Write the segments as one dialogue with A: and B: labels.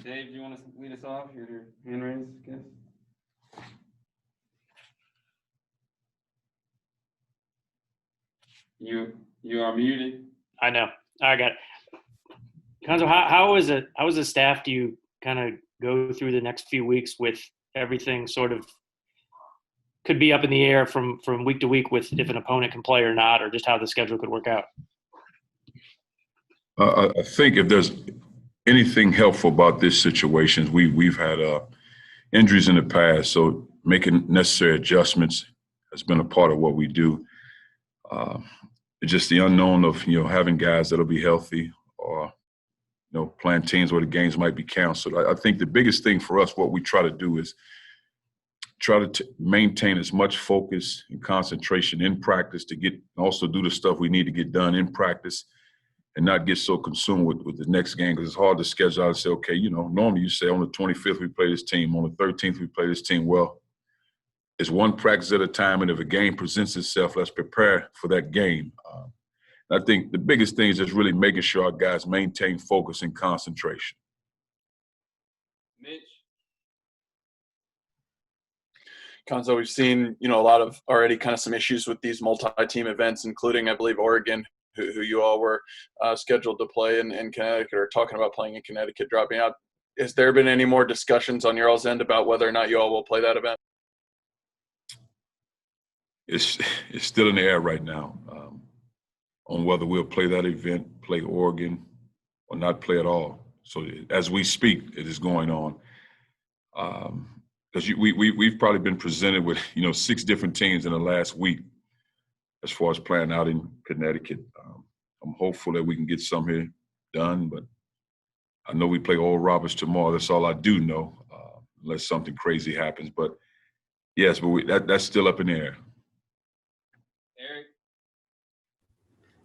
A: Dave, do you want to lead us off? Your hand raised, I guess. You are muted.
B: I know. I got it. Cuonzo, how is the staff? Do you kind of go through the next few weeks with everything sort of could be up in the air from week to week with if an opponent can play or not, or just how the schedule could work out?
C: I think if there's anything helpful about this situation, we've had injuries in the past, so making necessary adjustments has been a part of what we do. It's just the unknown of having guys that'll be healthy or playing teams where the games might be canceled. I think the biggest thing for us, what we try to do is try to maintain as much focus and concentration in practice to also do the stuff we need to get done in practice and not get so consumed with the next game, because it's hard to schedule out and say, okay, normally you say on the 25th we play this team, on the 13th we play this team. Well, it's one practice at a time, and if a game presents itself, let's prepare for that game. I think the biggest thing is just really making sure our guys maintain focus and concentration.
A: Mitch.
D: Cuonzo, we've seen, a lot of already kind of some issues with these multi-team events, including, I believe, Oregon, who you all were scheduled to play in Connecticut, or talking about playing in Connecticut, dropping out. Has there been any more discussions on your all's end about whether or not you all will play that event?
C: It's still in the air right now on whether we'll play that event, play Oregon, or not play at all. So as we speak, it is going on. Because we've probably been presented with 6 different teams in the last week as far as playing out in Connecticut. I'm hopeful that we can get some here done, but I know we play Oral Roberts tomorrow. That's all I do know, unless something crazy happens. But yes, but that's still up in the air.
A: Eric.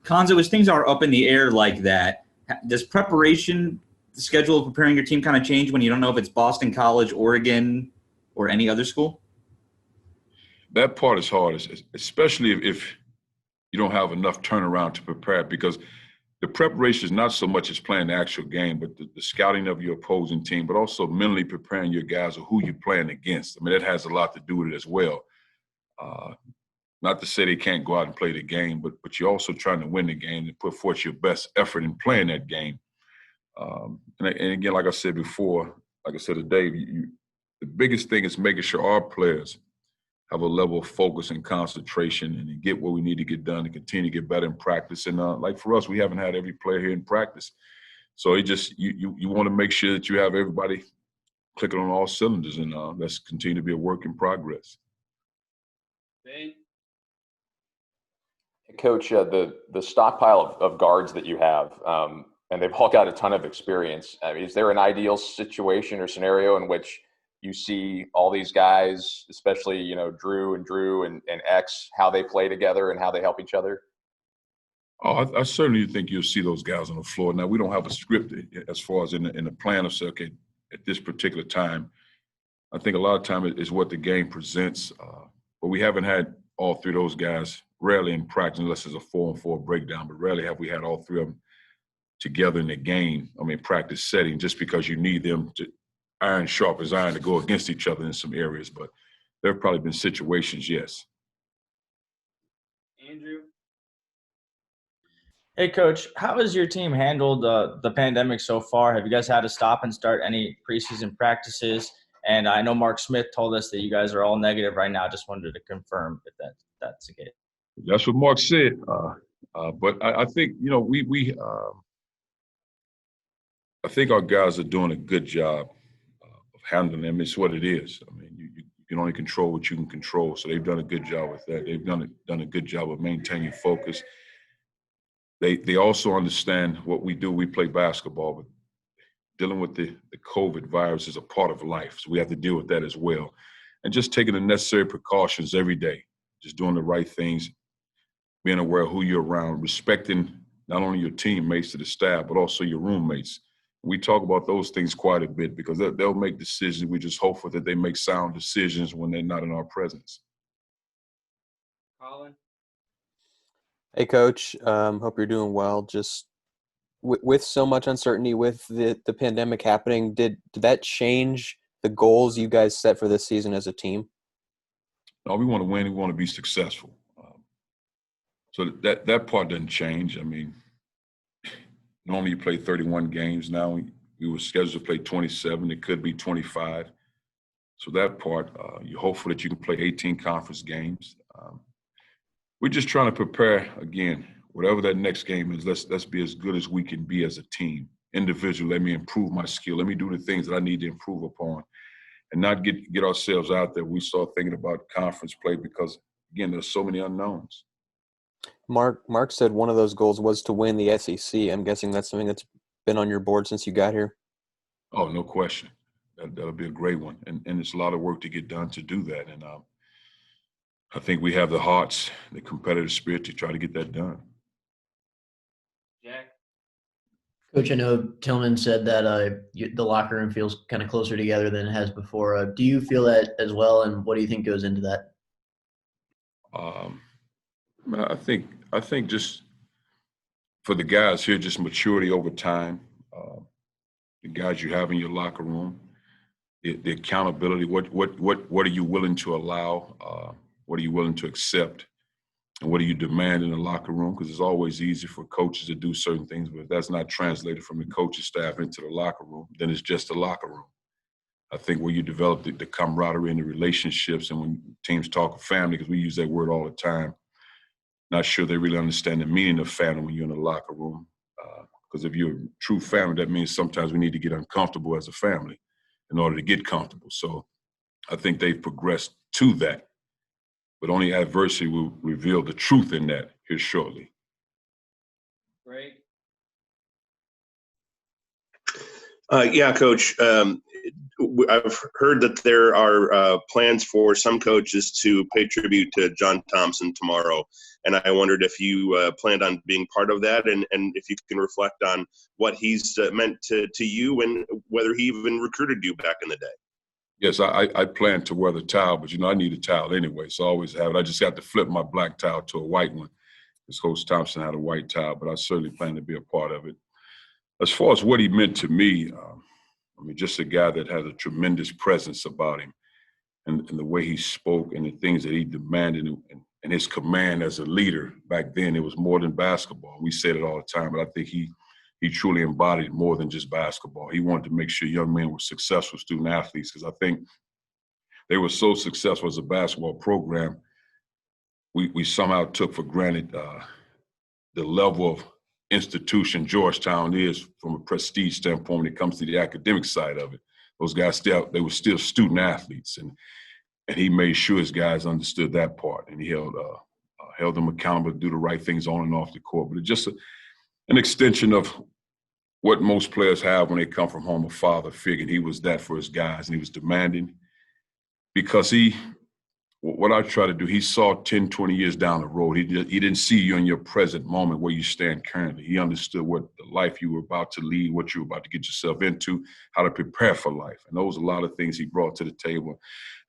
E: Cuonzo, as things are up in the air like that, does preparation, the schedule of preparing your team kind of change when you don't know if it's Boston College, Oregon, or any other school?
C: That part is hard, especially if you don't have enough turnaround to prepare, because the preparation is not so much as playing the actual game, but the scouting of your opposing team, but also mentally preparing your guys of who you're playing against. I mean, that has a lot to do with it as well. Not to say they can't go out and play the game, but you're also trying to win the game and put forth your best effort in playing that game. And again, like I said before, like I said to Dave, the biggest thing is making sure our players have a level of focus and concentration and get what we need to get done to continue to get better in practice. And like for us, we haven't had every player here in practice. So it just you want to make sure that you have everybody clicking on all cylinders, and let's continue to be a work in progress.
A: Ben.
F: Coach, the stockpile of guards that you have, and they've all got a ton of experience. I mean, is there an ideal situation or scenario in which you see all these guys, especially Drew and X, how they play together and how they help each other?
C: Oh, I certainly think you'll see those guys on the floor. Now, we don't have a script as far as in the plan of say, okay, at this particular time. I think a lot of time is what the game presents, but we haven't had all 3 of those guys rarely in practice unless it's a 4-on-4 breakdown, but rarely have we had all 3 of them together in the game, practice setting, just because you need them to iron sharp as iron to go against each other in some areas. But there have probably been situations, yes.
A: Andrew.
G: Hey, Coach, how has your team handled the pandemic so far? Have you guys had to stop and start any preseason practices? And I know Mark Smith told us that you guys are all negative right now. Just wanted to confirm if that's the case.
C: That's what Mark said. But I think, I think our guys are doing a good job of handling them. It's what it is. I mean, you can only control what you can control. So they've done a good job with that. They've done a good job of maintaining focus. They also understand what we do. We play basketball, but dealing with the COVID virus is a part of life. So we have to deal with that as well. And just taking the necessary precautions every day, just doing the right things, being aware of who you're around, respecting not only your teammates to the staff, but also your roommates. We talk about those things quite a bit because they'll make decisions. We just hope that they make sound decisions when they're not in our presence.
A: Colin.
H: Hey, Coach. Hope you're doing well. Just with so much uncertainty with the pandemic happening, did that change the goals you guys set for this season as a team?
C: No, we want to win. We want to be successful. So that part doesn't change. I mean, normally you play 31 games. Now we were scheduled to play 27. It could be 25. So that part, you're hopeful that you can play 18 conference games. We're just trying to prepare, again, whatever that next game is, let's be as good as we can be as a team. Individual, let me improve my skill. Let me do the things that I need to improve upon and not get ourselves out there. We start thinking about conference play because, again, there's so many unknowns.
H: Mark said one of those goals was to win the SEC. I'm guessing that's something that's been on your board since you got here.
C: Oh, no question. That'll be a great one. And it's a lot of work to get done to do that. And I think we have the hearts, the competitive spirit to try to get that done.
A: Jack.
I: Coach, I know Tilmon said that the locker room feels kind of closer together than it has before. Do you feel that as well, and what do you think goes into that?
C: I think just for the guys here, just maturity over time. The guys you have in your locker room, the accountability. What are you willing to allow? What are you willing to accept? And what do you demand in the locker room? Because it's always easy for coaches to do certain things, but if that's not translated from the coaching staff into the locker room, then it's just the locker room. I think where you develop the camaraderie and the relationships, and when teams talk of family, because we use that word all the time, not sure they really understand the meaning of family when you're in the locker room. Because if you're a true family, that means sometimes we need to get uncomfortable as a family in order to get comfortable. So I think they've progressed to that. But only adversity will reveal the truth in that here shortly.
A: Greg.
J: Yeah, Coach. I've heard that there are plans for some coaches to pay tribute to John Thompson tomorrow, and I wondered if you planned on being part of that, and if you can reflect on what he's meant to you and whether he even recruited you back in the day.
C: Yes, I plan to wear the towel, but, I need a towel anyway, so I always have it. I just got to flip my black towel to a white one because Coach Thompson had a white towel, but I certainly plan to be a part of it. As far as what he meant to me, just a guy that had a tremendous presence about him and the way he spoke and the things that he demanded and his command as a leader. Back then, it was more than basketball. We said it all the time, but I think he truly embodied more than just basketball. He wanted to make sure young men were successful student athletes because I think they were so successful as a basketball program, we somehow took for granted the level of institution Georgetown is from a prestige standpoint when it comes to the academic side of it. Those guys they were still student athletes, and he made sure his guys understood that part, and he held them accountable to do the right things on and off the court. But it's just an extension of what most players have when they come from home, a father figure. And he was that for his guys, and he was demanding because what I try to do, he saw 10, 20 years down the road. He didn't see you in your present moment where you stand currently. He understood what the life you were about to lead, what you were about to get yourself into, how to prepare for life. And those are a lot of things he brought to the table.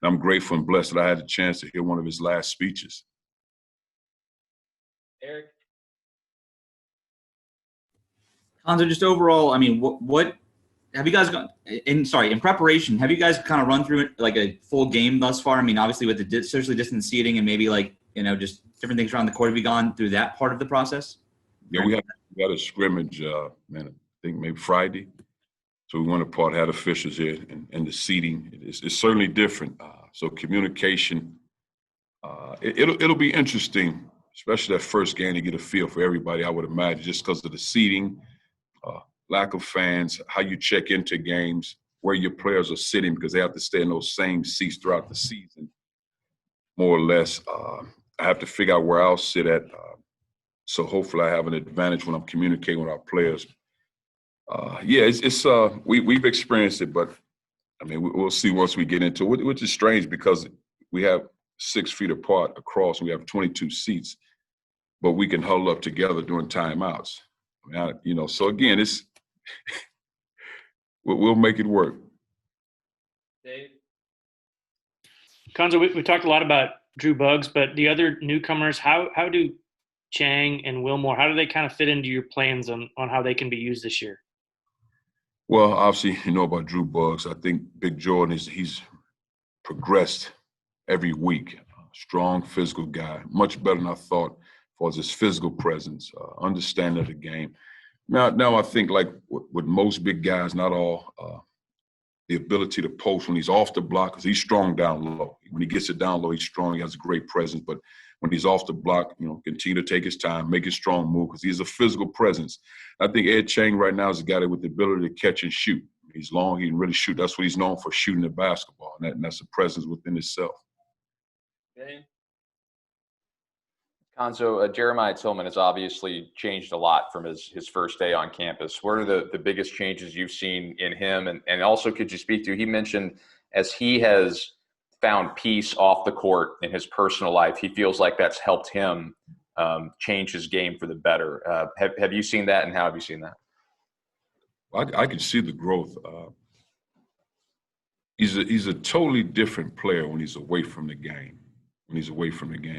C: And I'm grateful and blessed that I had the chance to hear one of his last speeches.
A: Eric.
E: Cuonzo, just overall, what have you guys got in preparation, have you guys kind of run through it like a full game thus far? Obviously with the socially distant seating and maybe just different things around the court. Have you gone through that part of the process?
C: Yeah, we had a scrimmage, I think maybe Friday. So we went apart, had officials here, and the seating is certainly different. So communication, it'll be interesting, especially that first game to get a feel for everybody, I would imagine, just because of the seating, lack of fans, how you check into games, where your players are sitting because they have to stay in those same seats throughout the season, more or less. I have to figure out where I'll sit at. So hopefully I have an advantage when I'm communicating with our players. We've experienced it, but we'll see once we get into it, which is strange because we have 6 feet apart across and we have 22 seats, but we can huddle up together during timeouts. So again, we'll make it work.
A: Dave.
B: Cuonzo, we talked a lot about Drew Buggs, but the other newcomers, how do Chang, and Wilmore, how do they kind of fit into your plans on how they can be used this year?
C: Well, obviously, you know about Drew Buggs. I think Big Jordan he's progressed every week. Strong physical guy, much better than I thought for his physical presence, understanding of the game. Now I think like with most big guys, not all, the ability to post when he's off the block, because he's strong down low. When he gets it down low, he's strong. He has a great presence. But when he's off the block, continue to take his time, make a strong move, because he's a physical presence. I think Ed Chang right now is a guy with the ability to catch and shoot. He's long, he can really shoot. That's what he's known for, shooting the basketball, and that's a presence within itself.
A: Okay.
F: Cuonzo, Jeremiah Tilmon has obviously changed a lot from his first day on campus. What are the biggest changes you've seen in him? And also, could you speak to, he mentioned as he has found peace off the court in his personal life, he feels like that's helped him change his game for the better. Have you seen that, and how have you seen that?
C: I can see the growth. He's a totally different player when he's away from the game.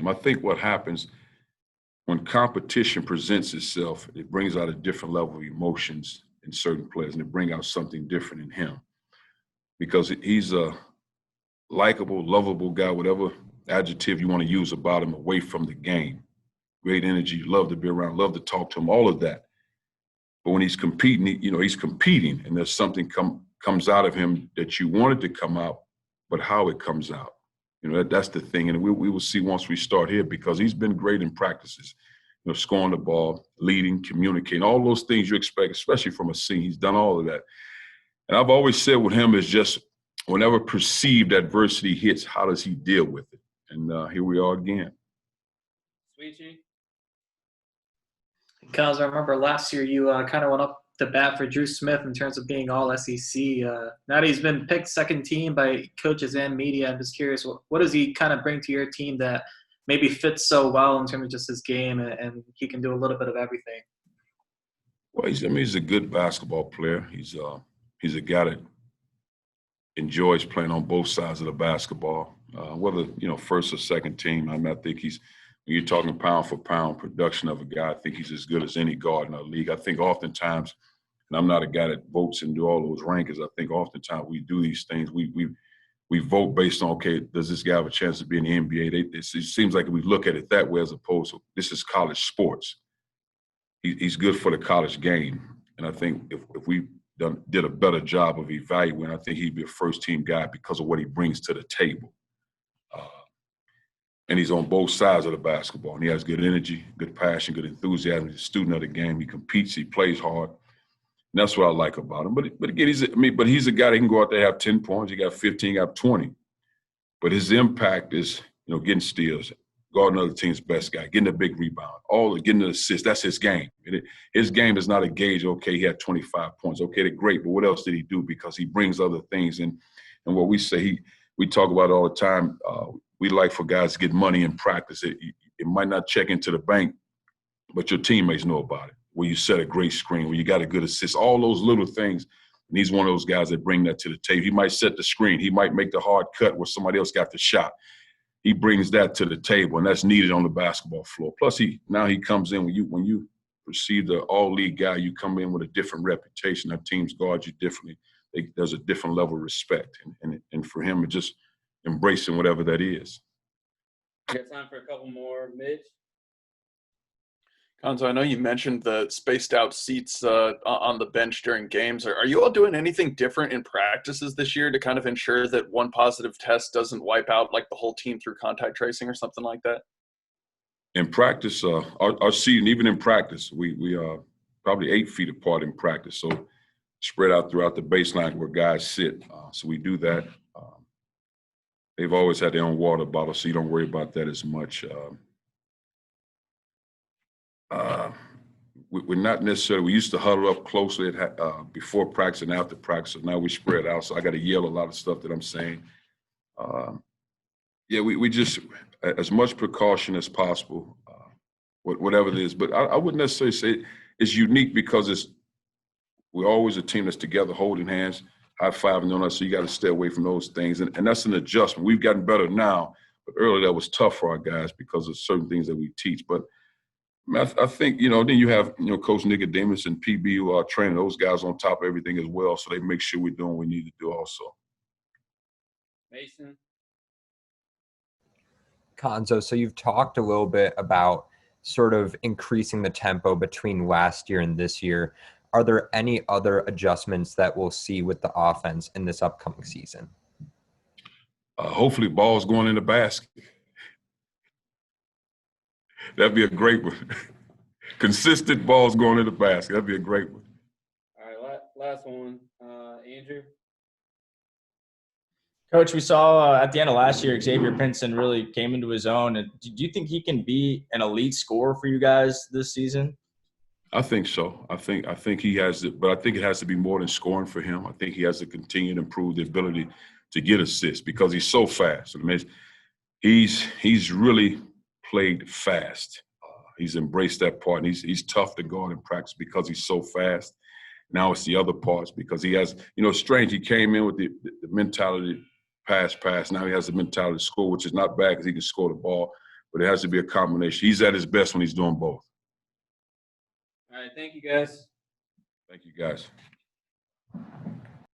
C: I think what happens when competition presents itself, it brings out a different level of emotions in certain players, and it brings out something different in him, because he's a likable, lovable guy, whatever adjective you want to use about him away from the game. Great energy, love to be around, love to talk to him, all of that. But when he's competing, he's competing, and there's something comes out of him that you wanted to come out, but how it comes out. That's the thing. And we will see once we start here, because he's been great in practices, scoring the ball, leading, communicating, all those things you expect, especially from a senior. He's done all of that. And I've always said with him is just whenever perceived adversity hits, how does he deal with it? And here we are again.
A: Sweetie.
K: Cuonzo, I remember last year you kind of went up the bat for Drew Smith in terms of being all SEC. Now that he's been picked second team by coaches and media, I'm just curious, what does he kind of bring to your team that maybe fits so well in terms of just his game, and he can do a little bit of everything?
C: Well, he's a good basketball player. He's a guy that enjoys playing on both sides of the basketball, whether, first or second team. I think when you're talking pound for pound production of a guy, I think he's as good as any guard in our league. I think oftentimes, and I'm not a guy that votes and do all those rankings, I think oftentimes we do these things. We vote based on, okay, does this guy have a chance to be in the NBA? It seems like we look at it that way, as opposed to this is college sports. He's good for the college game. And I think if we did a better job of evaluating, I think he'd be a first-team guy because of what he brings to the table. And he's on both sides of the basketball. And he has good energy, good passion, good enthusiasm. He's a student of the game. He competes. He plays hard. And that's what I like about him. But again, he's a guy that can go out there and have 10 points. He got 15, got 20. But his impact is, getting steals, guarding other team's best guy, getting a big rebound, getting an assist. That's his game. His game is not a gauge, okay, he had 25 points. Okay, they're great, but what else did he do? Because he brings other things in. And what we say, we talk about all the time, we like for guys to get money in practice. It might not check into the bank, but your teammates know about it. Where you set a great screen, where you got a good assist, all those little things. And he's one of those guys that bring that to the table. He might set the screen. He might make the hard cut where somebody else got the shot. He brings that to the table, and that's needed on the basketball floor. Plus, he comes in when you perceive the all-league guy, you come in with a different reputation. Our teams guard you differently. There's a different level of respect, and for him, it's just embracing whatever that is.
A: We got time for a couple more. Mitch?
D: Cuonzo, I know you mentioned the spaced out seats on the bench during games. Are you all doing anything different in practices this year to kind of ensure that one positive test doesn't wipe out like the whole team through contact tracing or something like that?
C: In practice, our seating, even in practice, we are probably 8 feet apart in practice. So spread out throughout the baseline where guys sit. So we do that. They've always had their own water bottle, so you don't worry about that as much. We're not necessarily, we used to huddle up closely before practice and after practice, so now we spread out, so I got to yell a lot of stuff that I'm saying. We just, as much precaution as possible, whatever it is, but I wouldn't necessarily say it's unique because we're always a team that's together holding hands, high-fiving on us, so you got to stay away from those things, and that's an adjustment. We've gotten better now, but earlier that was tough for our guys because of certain things that we teach, but I think, then you have, Coach Nicodemus and PB who are training those guys on top of everything as well, so they make sure we're doing what we need to do also.
A: Mason.
L: Cuonzo, so you've talked a little bit about sort of increasing the tempo between last year and this year. Are there any other adjustments that we'll see with the offense in this upcoming season?
C: Hopefully balls going in the basket. That'd be a great one. Consistent balls going in the basket. That'd be a great one.
A: All right, last one. Andrew.
G: Coach, we saw at the end of last year, Xavier Pinson really came into his own. And do you think he can be an elite scorer for you guys this season?
C: I think so. I think he has it, but I think it has to be more than scoring for him. I think he has to continue to improve the ability to get assists because he's so fast. I mean, he's really played fast. He's embraced that part, and he's tough to guard in practice because he's so fast. Now it's the other parts because he has, strange. He came in with the mentality pass. Now he has the mentality to score, which is not bad because he can score the ball, but it has to be a combination. He's at his best when he's doing both.
A: All right, thank you, guys.
C: Thank you, guys.